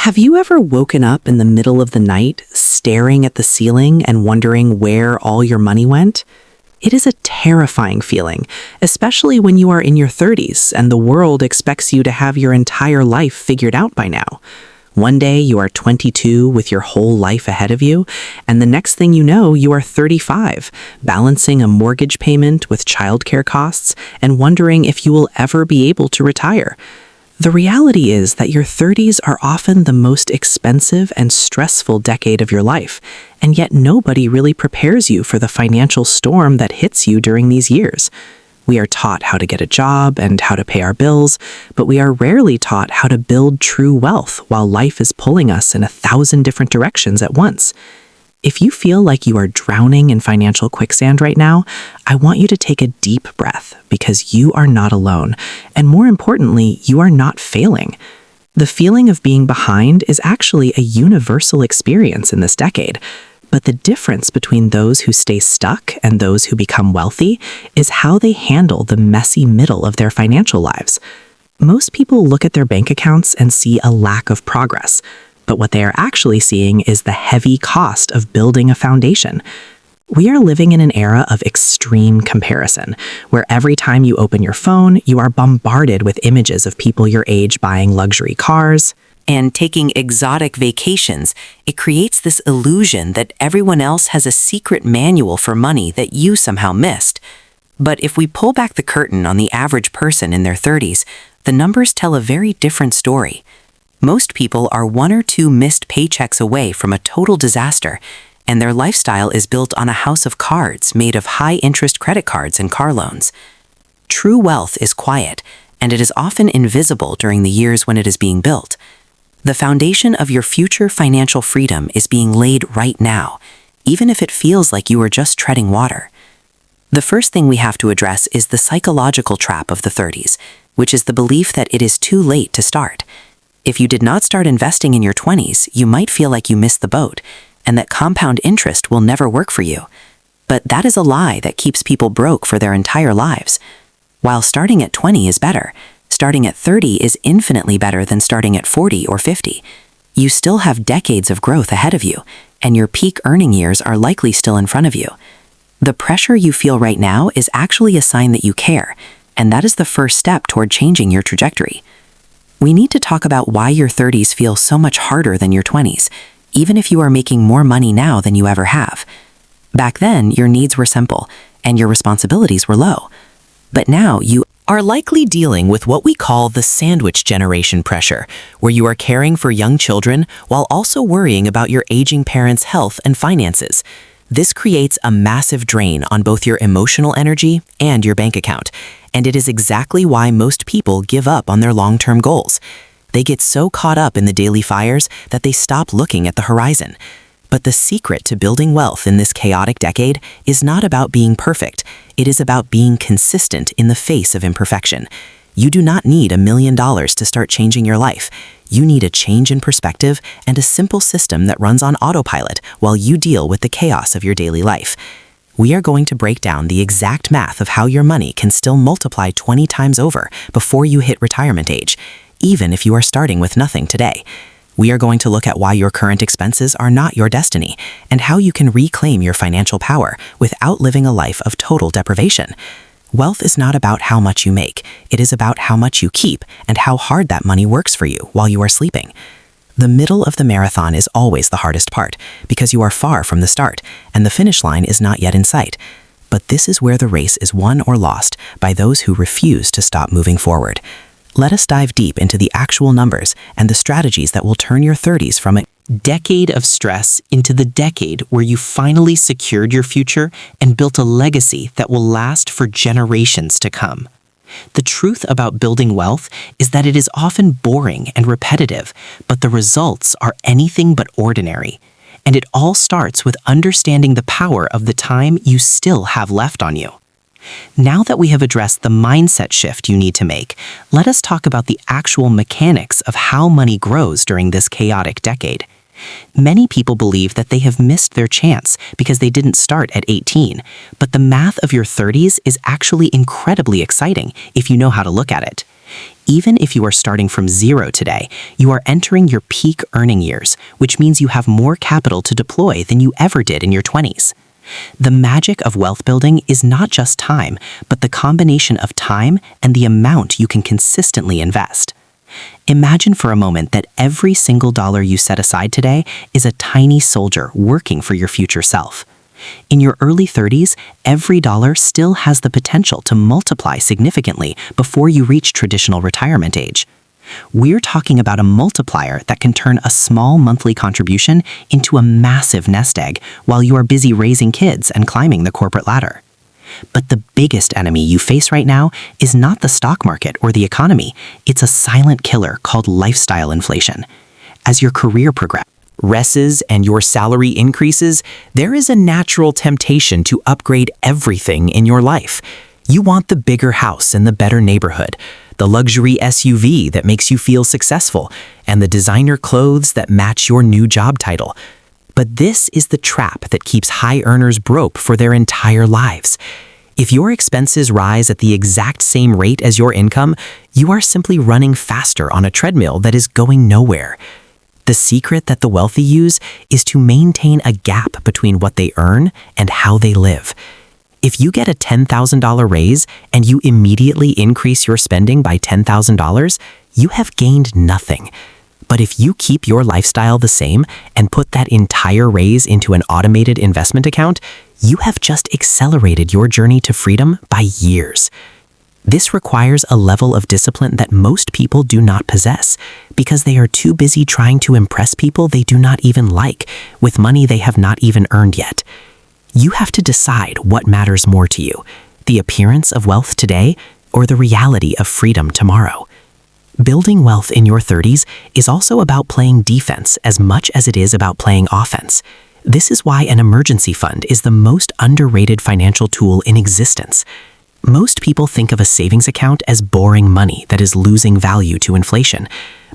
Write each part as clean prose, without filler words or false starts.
Have you ever woken up in the middle of the night, staring at the ceiling and wondering where all your money went? It is a terrifying feeling, especially when you are in your 30s and the world expects you to have your entire life figured out by now. One day you are 22 with your whole life ahead of you, and the next thing you know, you are 35, balancing a mortgage payment with childcare costs and wondering if you will ever be able to retire. The reality is that your 30s are often the most expensive and stressful decade of your life, and yet nobody really prepares you for the financial storm that hits you during these years. We are taught how to get a job and how to pay our bills, but we are rarely taught how to build true wealth while life is pulling us in 1,000 different directions at once. If you feel like you are drowning in financial quicksand right now, I want you to take a deep breath because you are not alone, and more importantly, you are not failing. The feeling of being behind is actually a universal experience in this decade, but the difference between those who stay stuck and those who become wealthy is how they handle the messy middle of their financial lives. Most people look at their bank accounts and see a lack of progress, but what they are actually seeing is the heavy cost of building a foundation. We are living in an era of extreme comparison, where every time you open your phone, you are bombarded with images of people your age buying luxury cars and taking exotic vacations. It creates this illusion that everyone else has a secret manual for money that you somehow missed. But if we pull back the curtain on the average person in their 30s, the numbers tell a very different story. Most people are 1 or 2 missed paychecks away from a total disaster, and their lifestyle is built on a house of cards made of high-interest credit cards and car loans. True wealth is quiet, and it is often invisible during the years when it is being built. The foundation of your future financial freedom is being laid right now, even if it feels like you are just treading water. The first thing we have to address is the psychological trap of the 30s, which is the belief that it is too late to start. If you did not start investing in your 20s, you might feel like you missed the boat, and that compound interest will never work for you. But that is a lie that keeps people broke for their entire lives. While starting at 20 is better, starting at 30 is infinitely better than starting at 40 or 50. You still have decades of growth ahead of you, and your peak earning years are likely still in front of you. The pressure you feel right now is actually a sign that you care, and that is the first step toward changing your trajectory. We need to talk about why your 30s feel so much harder than your 20s, even if you are making more money now than you ever have. Back then, your needs were simple, and your responsibilities were low. But now you are likely dealing with what we call the sandwich generation pressure, where you are caring for young children while also worrying about your aging parents' health and finances. This creates a massive drain on both your emotional energy and your bank account, and it is exactly why most people give up on their long-term goals. They get so caught up in the daily fires that they stop looking at the horizon. But the secret to building wealth in this chaotic decade is not about being perfect. It is about being consistent in the face of imperfection. You do not need $1 million to start changing your life. You need a change in perspective and a simple system that runs on autopilot while you deal with the chaos of your daily life. We are going to break down the exact math of how your money can still multiply 20 times over before you hit retirement age, even if you are starting with nothing today. We are going to look at why your current expenses are not your destiny and how you can reclaim your financial power without living a life of total deprivation. Wealth is not about how much you make. It is about how much you keep and how hard that money works for you while you are sleeping. The middle of the marathon is always the hardest part because you are far from the start and the finish line is not yet in sight. But this is where the race is won or lost by those who refuse to stop moving forward. Let us dive deep into the actual numbers and the strategies that will turn your 30s from a decade of stress into the decade where you finally secured your future and built a legacy that will last for generations to come. The truth about building wealth is that it is often boring and repetitive, but the results are anything but ordinary. And it all starts with understanding the power of the time you still have left on you. Now that we have addressed the mindset shift you need to make, let us talk about the actual mechanics of how money grows during this chaotic decade. Many people believe that they have missed their chance because they didn't start at 18, but the math of your 30s is actually incredibly exciting if you know how to look at it. Even if you are starting from zero today, you are entering your peak earning years, which means you have more capital to deploy than you ever did in your 20s. The magic of wealth building is not just time, but the combination of time and the amount you can consistently invest. Imagine for a moment that every single dollar you set aside today is a tiny soldier working for your future self. In your early 30s, every dollar still has the potential to multiply significantly before you reach traditional retirement age. We're talking about a multiplier that can turn a small monthly contribution into a massive nest egg while you are busy raising kids and climbing the corporate ladder. But the biggest enemy you face right now is not the stock market or the economy. It's a silent killer called lifestyle inflation. As your career progresses and your salary increases, there is a natural temptation to upgrade everything in your life. You want the bigger house and the better neighborhood, the luxury SUV that makes you feel successful, and the designer clothes that match your new job title. But this is the trap that keeps high earners broke for their entire lives. If your expenses rise at the exact same rate as your income, you are simply running faster on a treadmill that is going nowhere. The secret that the wealthy use is to maintain a gap between what they earn and how they live. If you get a $10,000 raise and you immediately increase your spending by $10,000, you have gained nothing. But if you keep your lifestyle the same and put that entire raise into an automated investment account, you have just accelerated your journey to freedom by years. This requires a level of discipline that most people do not possess because they are too busy trying to impress people they do not even like with money they have not even earned yet. You have to decide what matters more to you, the appearance of wealth today or the reality of freedom tomorrow. Building wealth in your 30s is also about playing defense as much as it is about playing offense. This is why an emergency fund is the most underrated financial tool in existence. Most people think of a savings account as boring money that is losing value to inflation,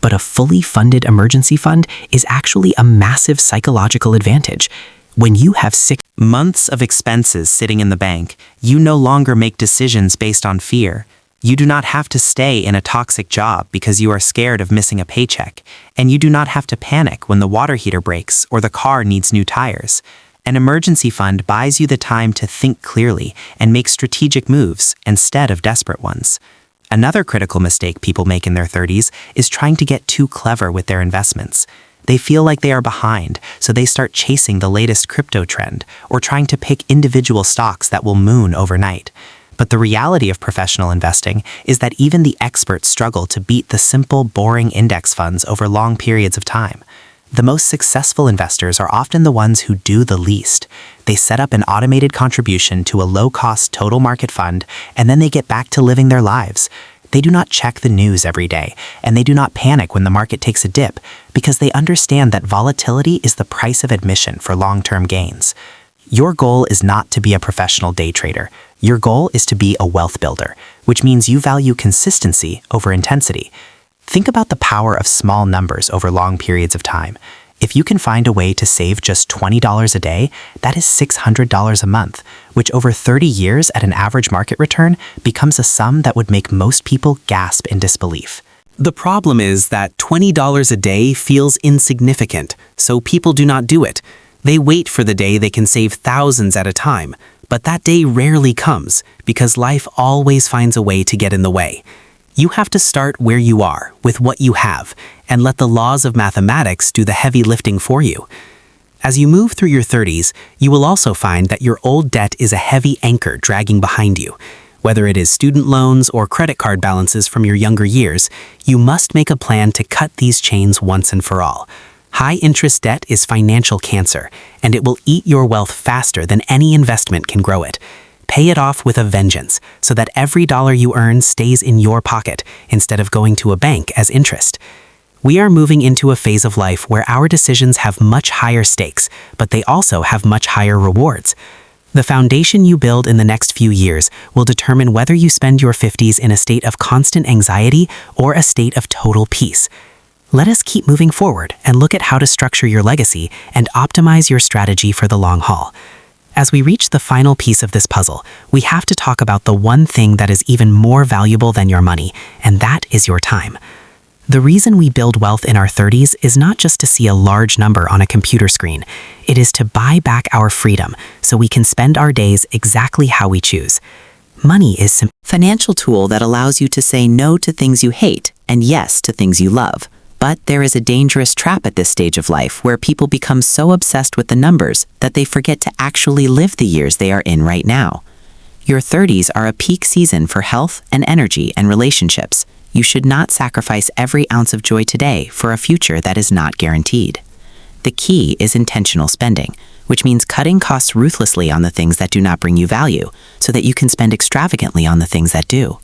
but a fully funded emergency fund is actually a massive psychological advantage. When you have 6 months of expenses sitting in the bank, you no longer make decisions based on fear. You do not have to stay in a toxic job because you are scared of missing a paycheck, and you do not have to panic when the water heater breaks or the car needs new tires. An emergency fund buys you the time to think clearly and make strategic moves instead of desperate ones. Another critical mistake people make in their 30s is trying to get too clever with their investments. They feel like they are behind, so they start chasing the latest crypto trend or trying to pick individual stocks that will moon overnight. But the reality of professional investing is that even the experts struggle to beat the simple, boring index funds over long periods of time. The most successful investors are often the ones who do the least. They set up an automated contribution to a low-cost total market fund, and then they get back to living their lives. They do not check the news every day, and they do not panic when the market takes a dip, because they understand that volatility is the price of admission for long-term gains. Your goal is not to be a professional day trader. Your goal is to be a wealth builder, which means you value consistency over intensity. Think about the power of small numbers over long periods of time. If you can find a way to save just $20 a day, that is $600 a month, which over 30 years at an average market return becomes a sum that would make most people gasp in disbelief. The problem is that $20 a day feels insignificant, so people do not do it. They wait for the day they can save thousands at a time, but that day rarely comes because life always finds a way to get in the way. You have to start where you are, with what you have, and let the laws of mathematics do the heavy lifting for you. As you move through your 30s, you will also find that your old debt is a heavy anchor dragging behind you. Whether it is student loans or credit card balances from your younger years, you must make a plan to cut these chains once and for all. High-interest debt is financial cancer, and it will eat your wealth faster than any investment can grow it. Pay it off with a vengeance, so that every dollar you earn stays in your pocket instead of going to a bank as interest. We are moving into a phase of life where our decisions have much higher stakes, but they also have much higher rewards. The foundation you build in the next few years will determine whether you spend your 50s in a state of constant anxiety or a state of total peace. Let us keep moving forward and look at how to structure your legacy and optimize your strategy for the long haul. As we reach the final piece of this puzzle, we have to talk about the one thing that is even more valuable than your money, and that is your time. The reason we build wealth in our 30s is not just to see a large number on a computer screen. It is to buy back our freedom so we can spend our days exactly how we choose. Money is a financial tool that allows you to say no to things you hate and yes to things you love. But there is a dangerous trap at this stage of life where people become so obsessed with the numbers that they forget to actually live the years they are in right now. Your 30s are a peak season for health and energy and relationships. You should not sacrifice every ounce of joy today for a future that is not guaranteed. The key is intentional spending, which means cutting costs ruthlessly on the things that do not bring you value so that you can spend extravagantly on the things that do.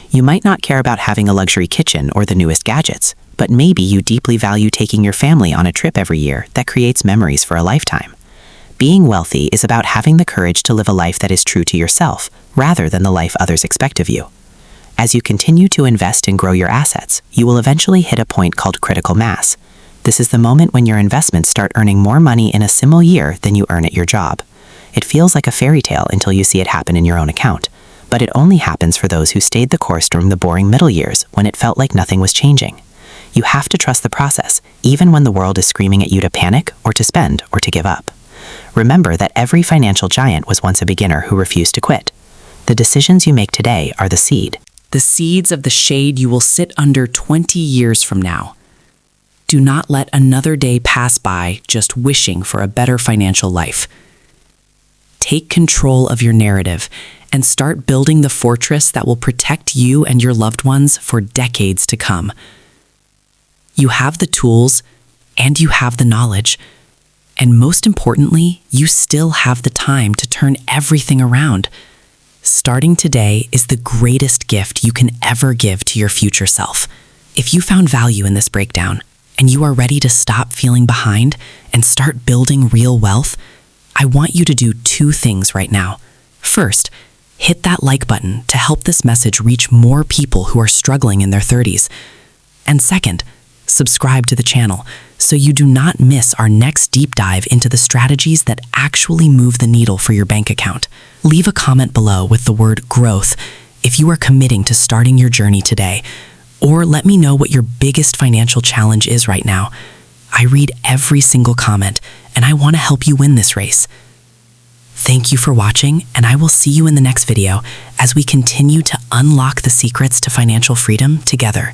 You might not care about having a luxury kitchen or the newest gadgets, but maybe you deeply value taking your family on a trip every year that creates memories for a lifetime. Being wealthy is about having the courage to live a life that is true to yourself, rather than the life others expect of you. As you continue to invest and grow your assets, you will eventually hit a point called critical mass. This is the moment when your investments start earning more money in a single year than you earn at your job. It feels like a fairy tale until you see it happen in your own account, but it only happens for those who stayed the course during the boring middle years when it felt like nothing was changing. You have to trust the process, even when the world is screaming at you to panic or to spend or to give up. Remember that every financial giant was once a beginner who refused to quit. The decisions you make today are the seed. The seeds of the shade you will sit under 20 years from now. Do not let another day pass by just wishing for a better financial life. Take control of your narrative and start building the fortress that will protect you and your loved ones for decades to come. You have the tools and you have the knowledge. And most importantly, you still have the time to turn everything around. Starting today is the greatest gift you can ever give to your future self. If you found value in this breakdown and you are ready to stop feeling behind and start building real wealth, I want you to do two things right now. First, hit that like button to help this message reach more people who are struggling in their 30s. And second, subscribe to the channel so you do not miss our next deep dive into the strategies that actually move the needle for your bank account. Leave a comment below with the word growth if you are committing to starting your journey today, or let me know what your biggest financial challenge is right now. I read every single comment and I want to help you win this race. Thank you for watching, and I will see you in the next video as we continue to unlock the secrets to financial freedom together.